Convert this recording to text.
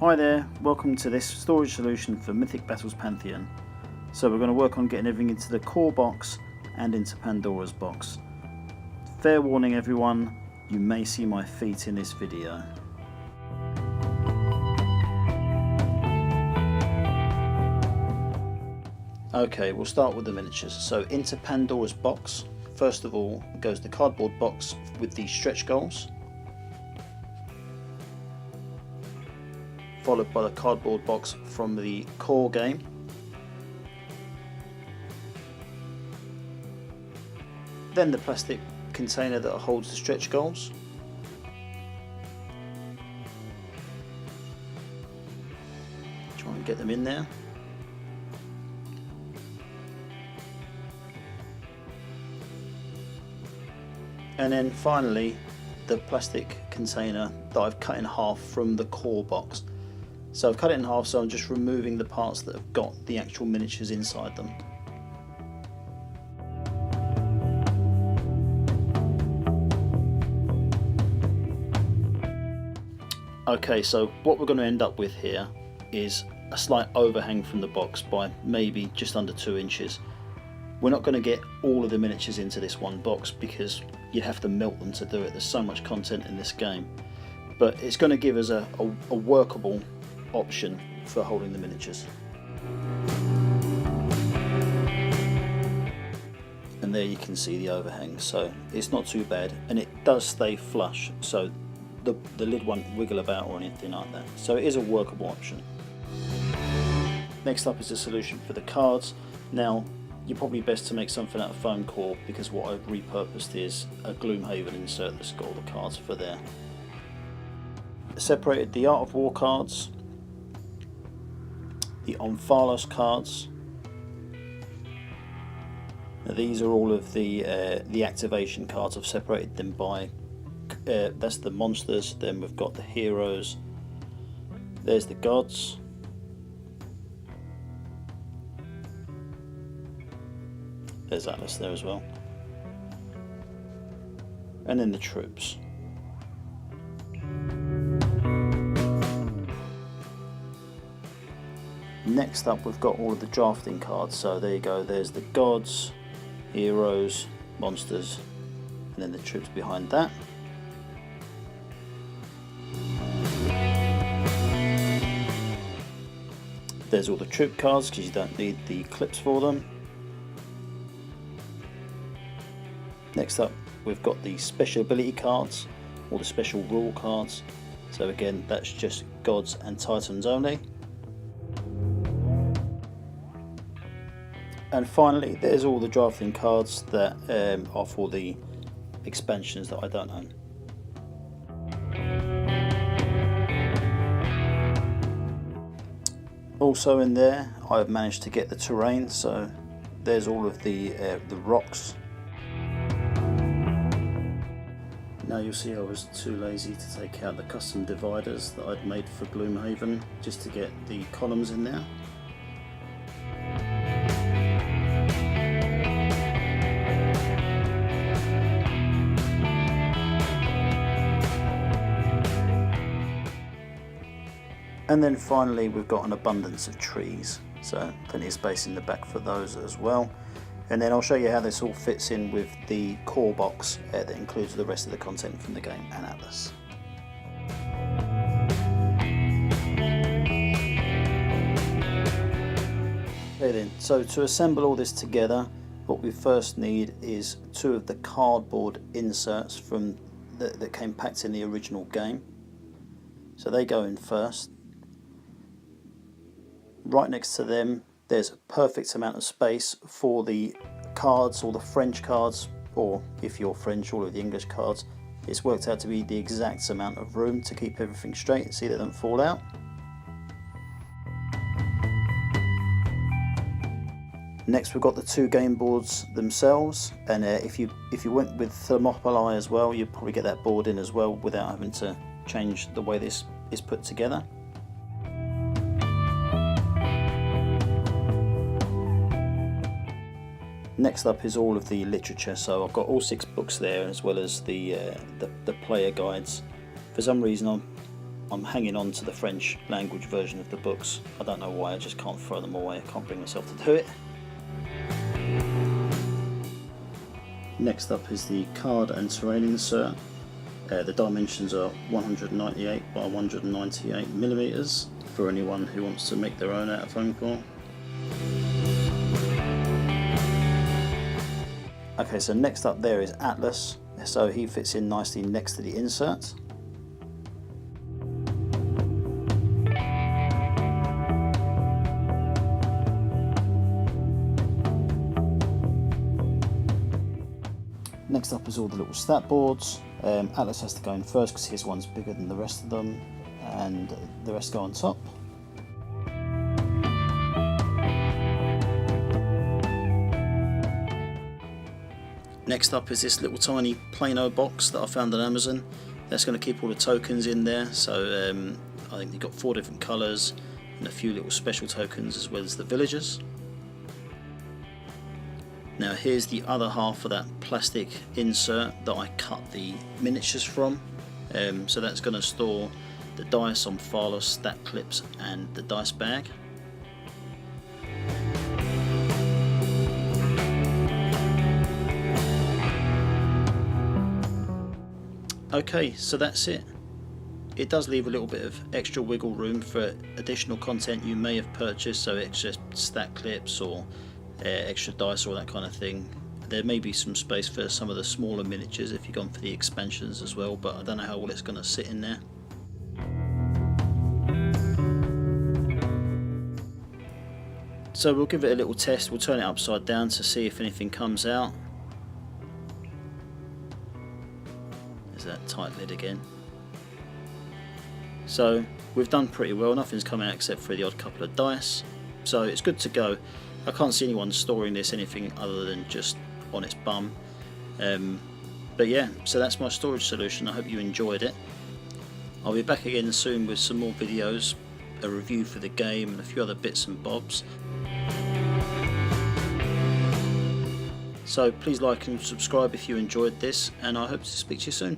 Hi there, welcome to this storage solution for Mythic Battles Pantheon. So we're going to work on getting everything into the core box and into Pandora's box. Fair warning everyone, you may see my feet in this video. Okay, we'll start with the miniatures. So into Pandora's box, first of all goes the cardboard box with the stretch goals, followed by the cardboard box from the core game, then the plastic container that holds the stretch goals, try and get them in there, and then finally the plastic container that I've cut in half from the core box. So I've cut it in half, so I'm just removing the parts that have got the actual miniatures inside them. Okay, so what we're going to end up with here is a slight overhang from the box by maybe just under 2 inches. We're not going to get all of the miniatures into this one box because you'd have to melt them to do it. There's so much content in this game, but it's going to give us a workable option for holding the miniatures. And there you can see the overhang, so it's not too bad, and it does stay flush, so the lid won't wiggle about or anything like that, so it is a workable option. Next up is the solution for the cards. Now you're probably best to make something out of foam core, because what I've repurposed is a Gloomhaven insert that's got all the cards for there. Separated the Art of War cards, the Omphalos cards. Now these are all of the activation cards. I've separated them by that's the monsters, then we've got the heroes, there's the gods, there's Atlas there as well, and then the troops. Next up we've got all of the drafting cards, so there you go, there's the gods, heroes, monsters, and then the troops behind that. There's all the troop cards because you don't need the clips for them. Next up we've got the special ability cards, or the special rule cards, so again that's just gods and titans only. And finally there's all the drafting cards that are for the expansions that I don't own. Also in there I've managed to get the terrain, so there's all of the rocks. Now you'll see I was too lazy to take out the custom dividers that I'd made for Gloomhaven just to get the columns in there. And then finally we've got an abundance of trees, so plenty of space in the back for those as well. And then I'll show you how this all fits in with the core box that includes the rest of the content from the game and Atlas. Okay then, so to assemble all this together, what we first need is 2 of the cardboard inserts from that came packed in the original game. So they go in first. Right next to them there's a perfect amount of space for the cards, or the French cards, or if you're French, all of the English cards. It's worked out to be the exact amount of room to keep everything straight, see they don't fall out. Next we've got the 2 game boards themselves, and if you went with Thermopylae as well, you'd probably get that board in as well without having to change the way this is put together. Next up is all of the literature, so I've got all 6 books there, as well as the player guides. For some reason I'm hanging on to the French language version of the books. I don't know why, I just can't throw them away. I can't bring myself to do it. Next up is the card and terrain insert. The dimensions are 198 by 198 millimeters for anyone who wants to make their own out of foam core. Okay, so next up there is Atlas, so he fits in nicely next to the insert. Next up is all the little stat boards. Atlas has to go in first because his one's bigger than the rest of them, and the rest go on top. Next up is this little tiny Plano box that I found on Amazon. That's going to keep all the tokens in there, so I think you've got 4 different colours and a few little special tokens as well as the villagers. Now here's the other half of that plastic insert that I cut the miniatures from. So that's going to store the dice on Phalos, stat clips and the dice bag. Okay, so that's it. It does leave a little bit of extra wiggle room for additional content you may have purchased, so extra stat clips or extra dice or that kind of thing. There may be some space for some of the smaller miniatures if you've gone for the expansions as well, but I don't know how well it's going to sit in there. So we'll give it a little test. We'll turn it upside down to see if anything comes out. There's that tight lid again. So we've done pretty well. Nothing's come out except for the odd couple of dice. So it's good to go. I can't see anyone storing this anything other than just on its bum. But yeah, so that's my storage solution. I hope you enjoyed it. I'll be back again soon with some more videos, a review for the game and a few other bits and bobs. So please like and subscribe if you enjoyed this, and I hope to speak to you soon.